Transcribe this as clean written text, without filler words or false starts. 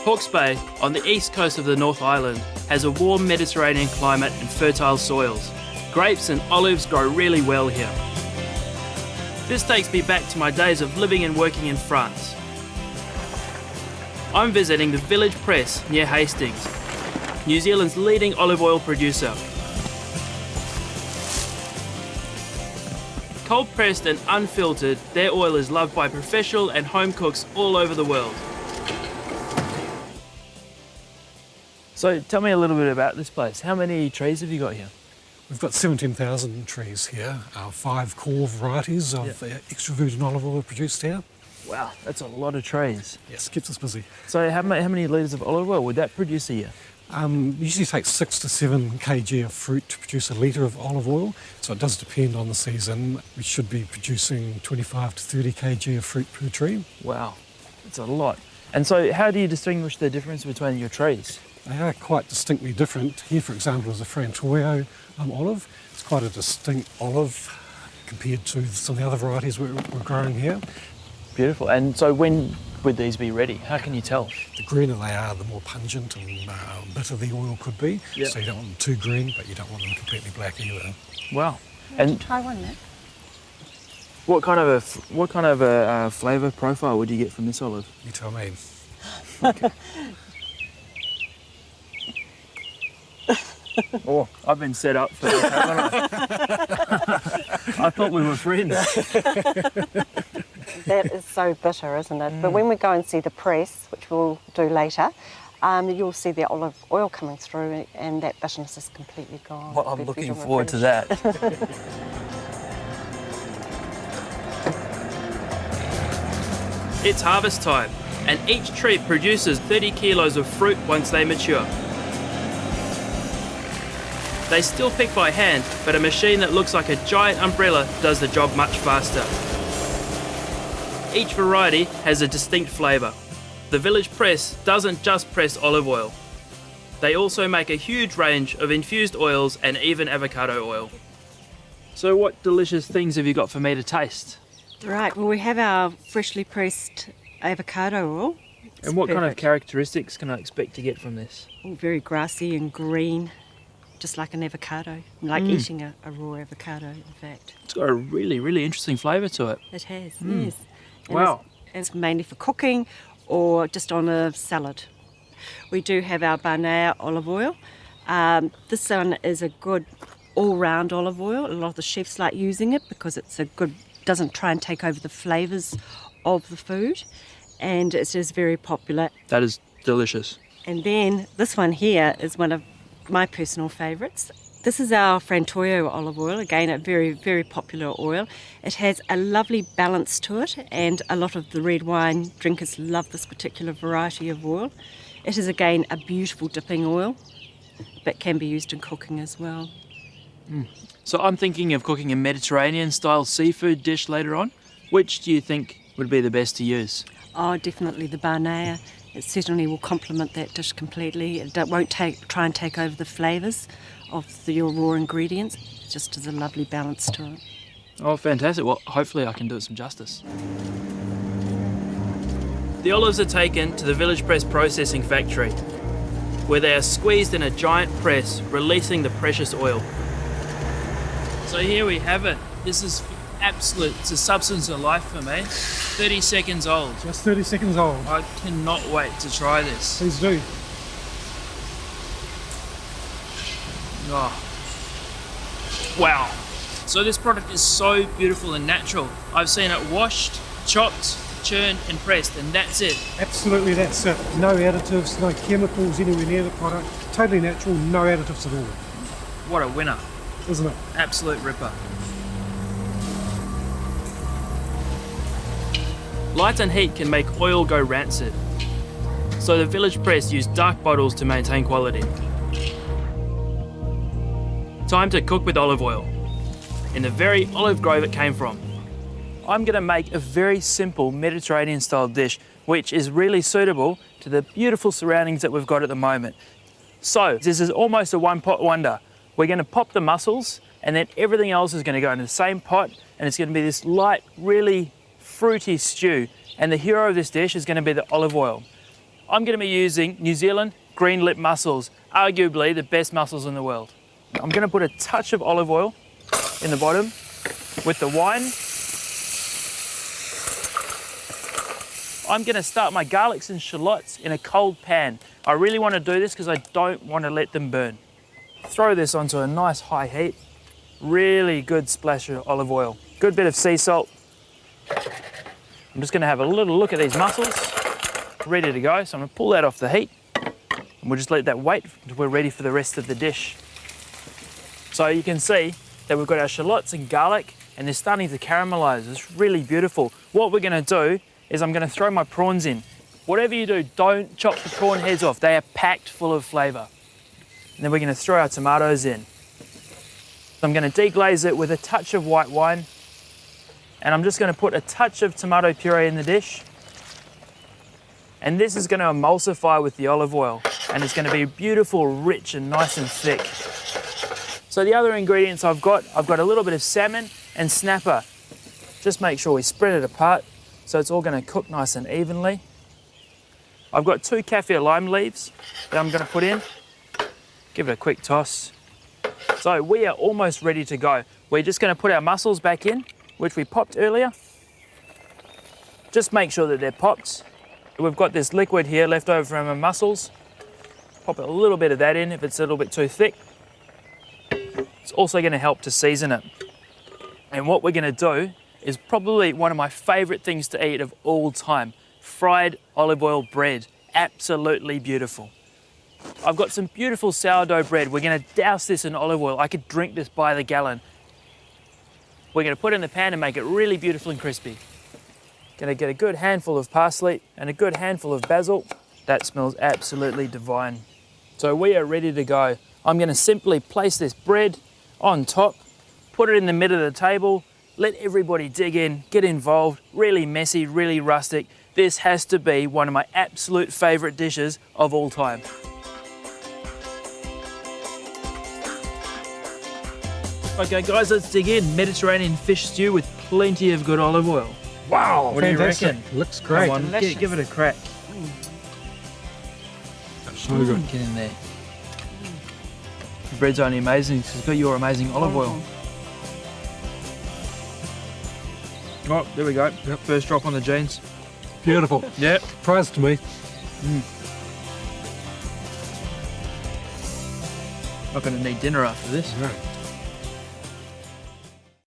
Hawke's Bay, on the east coast of the North Island, has a warm Mediterranean climate and fertile soils. Grapes and olives grow really well here. This takes me back to my days of living and working in France. I'm visiting the Village Press near Hastings, New Zealand's leading olive oil producer. Cold pressed and unfiltered, their oil is loved by professional and home cooks all over the world. So tell me a little bit about this place. How many trees have you got here? We've got 17,000 trees here. Our 5 core varieties of extra virgin olive oil are produced here. Wow, that's a lot of trees. Yes, keeps us busy. So how many litres of olive oil would that produce a year? Usually takes 6 to 7 kg of fruit to produce a litre of olive oil, so it does depend on the season. We should be producing 25 to 30 kg of fruit per tree. Wow, that's a lot. And so how do you distinguish the difference between your trees? They are quite distinctly different. Here, for example, is a Frantoio olive. It's quite a distinct olive compared to some of the other varieties we're growing here. Beautiful. And so when would these be ready? How can you tell? The greener they are, the more pungent and bitter the oil could be. Yep. So you don't want them too green, but you don't want them completely black either. Wow. And try one, Matt. What kind of a flavour profile would you get from this olive? You tell me. Okay. Oh, I've been set up for this, haven't I? I thought we were friends. That is so bitter, isn't it? But when we go and see the press, which we'll do later, you'll see the olive oil coming through and that bitterness is completely gone. Well, I'm looking forward to that. It's harvest time, and each tree produces 30 kilos of fruit once they mature. They still pick by hand, but a machine that looks like a giant umbrella does the job much faster. Each variety has a distinct flavour. The Village Press doesn't just press olive oil. They also make a huge range of infused oils and even avocado oil. So what delicious things have you got for me to taste? Right, well we have our freshly pressed avocado oil. And what kind of characteristics can I expect to get from this? Oh, very grassy and green, just like an avocado, like eating a raw avocado, in fact. It's got a really, really interesting flavour to it. It has, yes. And Wow. It's mainly for cooking or just on a salad. We do have our Barnea olive oil. This one is a good all-round olive oil. A lot of the chefs like using it because it's a good, doesn't try and take over the flavours of the food, and it is very popular. That is delicious. And then this one here is one of my personal favourites. This is our Frantoio olive oil, again a very, very popular oil. It has a lovely balance to it and a lot of the red wine drinkers love this particular variety of oil. It is again a beautiful dipping oil, but can be used in cooking as well. So I'm thinking of cooking a Mediterranean style seafood dish later on. Which do you think would be the best to use? Oh, definitely the Barnea. It certainly will complement that dish completely. It won't try and take over the flavours of your raw ingredients. It just has a lovely balance to it. Oh, fantastic. Well, hopefully I can do it some justice. The olives are taken to the Village Press processing factory, where they are squeezed in a giant press, releasing the precious oil. So here we have it. This is absolute, it's a substance of life for me. 30 seconds old. Just 30 seconds old. I cannot wait to try this. Please do. Oh. Wow. So this product is so beautiful and natural. I've seen it washed, chopped, churned and pressed, and that's it. Absolutely, that's it. No additives, no chemicals anywhere near the product. Totally natural, no additives at all. What a winner. Isn't it? Absolute ripper. Light and heat can make oil go rancid, so the Village Press use dark bottles to maintain quality. Time to cook with olive oil, in the very olive grove it came from. I'm going to make a very simple Mediterranean style dish which is really suitable to the beautiful surroundings that we've got at the moment. So this is almost a one pot wonder. We're going to pop the mussels and then everything else is going to go into the same pot, and it's going to be this light, really fruity stew, and the hero of this dish is going to be the olive oil. I'm going to be using New Zealand green lip mussels, arguably the best mussels in the world. I'm going to put a touch of olive oil in the bottom with the wine. I'm going to start my garlics and shallots in a cold pan. I really want to do this because I don't want to let them burn. Throw this onto a nice high heat. Really good splash of olive oil. Good bit of sea salt. I'm just going to have a little look at these mussels. Ready to go, so I'm going to pull that off the heat. And we'll just let that wait until we're ready for the rest of the dish. So you can see that we've got our shallots and garlic and they're starting to caramelize. It's really beautiful. What we're going to do is I'm going to throw my prawns in. Whatever you do, don't chop the prawn heads off. They are packed full of flavour. And then we're going to throw our tomatoes in. So I'm going to deglaze it with a touch of white wine. And I'm just going to put a touch of tomato puree in the dish. And this is going to emulsify with the olive oil. And it's going to be beautiful, rich and nice and thick. So the other ingredients I've got a little bit of salmon and snapper. Just make sure we spread it apart so it's all going to cook nice and evenly. I've got 2 kaffir lime leaves that I'm going to put in. Give it a quick toss. So we are almost ready to go. We're just going to put our mussels back in, which we popped earlier. Just make sure that they're popped. We've got this liquid here left over from our mussels. Pop a little bit of that in if it's a little bit too thick. It's also going to help to season it. And what we're going to do is probably one of my favourite things to eat of all time. Fried olive oil bread. Absolutely beautiful. I've got some beautiful sourdough bread. We're going to douse this in olive oil. I could drink this by the gallon. We're going to put it in the pan and make it really beautiful and crispy. Going to get a good handful of parsley and a good handful of basil. That smells absolutely divine. So we are ready to go. I'm going to simply place this bread on top, put it in the middle of the table, let everybody dig in, get involved, really messy, really rustic. This has to be one of my absolute favourite dishes of all time. Okay guys, let's dig in. Mediterranean fish stew with plenty of good olive oil. Wow, What fantastic. do you reckon? Looks great. Come on, give it a crack. That's so good. Get in there. The bread's only amazing because it's got your amazing olive oil. Oh, there we go. Yep. First drop on the jeans. Beautiful. Yep. Surprise to me. Not going to need dinner after this. Yeah.